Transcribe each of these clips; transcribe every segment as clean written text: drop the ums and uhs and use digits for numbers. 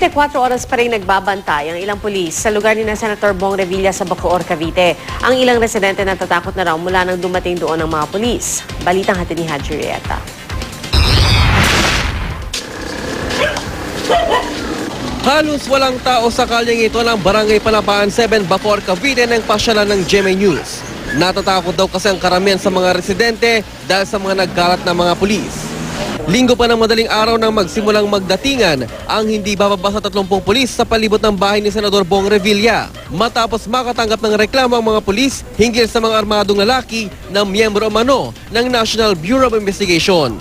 24 oras pa rin nagbabantay ang ilang pulis sa lugar ni na Senator Bong Revilla sa Bacoor, Cavite. Ang ilang residente natatakot na raw mula nang dumating doon ang mga pulis. Balitang hatid ni Haji Rieta. Halos walang tao sa kalyeng ito ng Barangay Panapaan 7, Bacoor, Cavite ng pasyalan ng GMA News. Natatakot daw kasi ang karamihan sa mga residente dahil sa mga nagkalat na mga pulis. Linggo pa ng madaling araw nang magsimulang magdatingan ang hindi bababa sa 30 pulis sa palibot ng bahay ni Senador Bong Revilla. Matapos makatanggap ng reklamo ang mga pulis hinggil sa mga armadong lalaki na miyembro umano ng National Bureau of Investigation.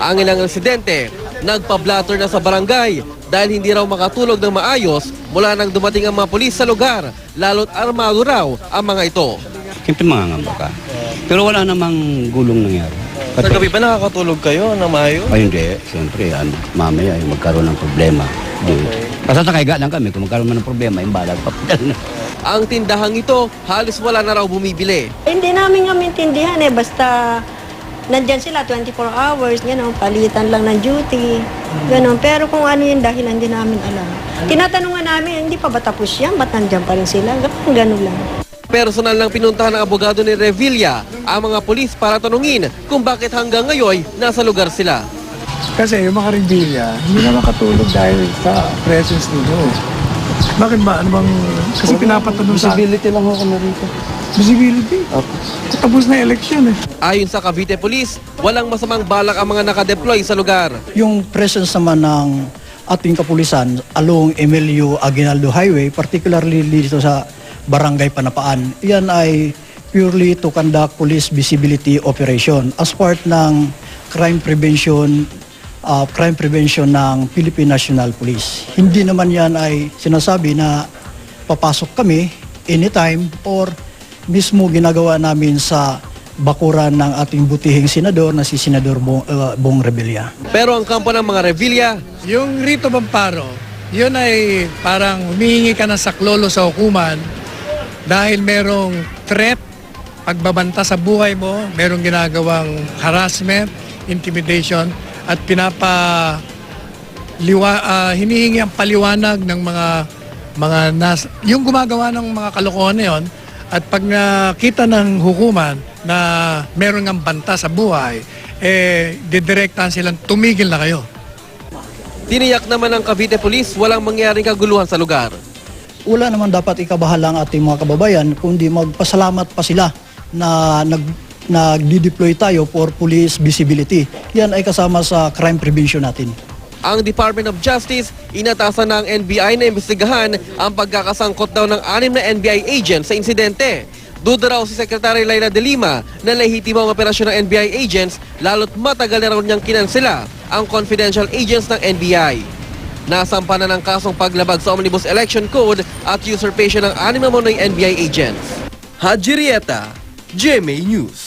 Ang ilang residente nagpa-blatter na sa barangay dahil hindi raw makatulog ng maayos mula nang dumating ang mga pulis sa lugar, lalo't armado raw ang mga ito. Siyempre mangangamba ka. Pero wala namang gulong nangyari. Sa gabi ba nakakatulog kayo na maayos? Ay hindi. Siyempre, mamaya ay magkaroon ng problema. Okay. Basta nakaiga lang kami. Kung magkaroon man ng problema, yung balag pa. Ang tindahang ito, halos wala na raw bumibili. Hindi namin maintindihan basta nandyan sila 24 hours, palitan lang ng duty, gano'n. Pero kung ano yung dahilan, hindi namin alam. Tinatanungan namin, hindi pa ba tapos yan? Ba't nandyan pa rin sila? Gano'n lang. Personal lang pinuntahan ng abogado ni Revilla ang mga pulis para tanungin kung bakit hanggang ngayon nasa lugar sila. Kasi yung mga Revilla, hindi na makatulog dahil sa presence ninyo. Bakit ba? Ano bang... Kasi pinapatanong sa... Visibility lang ako na rito. Visibility? Tapos na election Ayon sa Cavite Police, walang masamang balak ang mga nakadeploy sa lugar. Yung presence naman ng ating kapulisan along Emilio Aguinaldo Highway, particularly dito sa Barangay Panapaan, yan ay purely to conduct police visibility operation as part ng crime prevention ng Philippine National Police. Hindi naman yan ay sinasabi na papasok kami anytime or mismo ginagawa namin sa bakuran ng ating butihing senador na si Senador Bong Revilla. Pero ang kampo ng mga Revilla, Yung Rito Bamparo, yun ay parang humihingi ka ng saklolo sa hukuman dahil merong threat, pagbabanta sa buhay mo, merong ginagawang harassment, intimidation, at hinihingi ang paliwanag ng yung gumagawa ng mga kalokohan na yun, at pag nakita ng hukuman na meron ng banta sa buhay, didirektahan silang tumigil na kayo. tiniyak naman ng Cavite Police walang mangyaring kaguluhan sa lugar. Wala naman dapat ikabahala ang ating mga kababayan kundi magpasalamat pa sila na nagdi-deploy tayo for police visibility. Yan ay kasama sa crime prevention natin. Ang Department of Justice, inatasan ng NBI na imbestigahan ang pagkakasangkot daw ng 6 na NBI agents sa insidente. Duda raw si Secretary Laila de Lima na lehitimong operasyon ng NBI agents lalo't matagal na raw niyang kinansela ang confidential agents ng NBI. Nasampa na ng kasong paglabag sa Omnibus Election Code at usurpation ng 6 na monoy NBI agents. Haji Rieta, GMA News.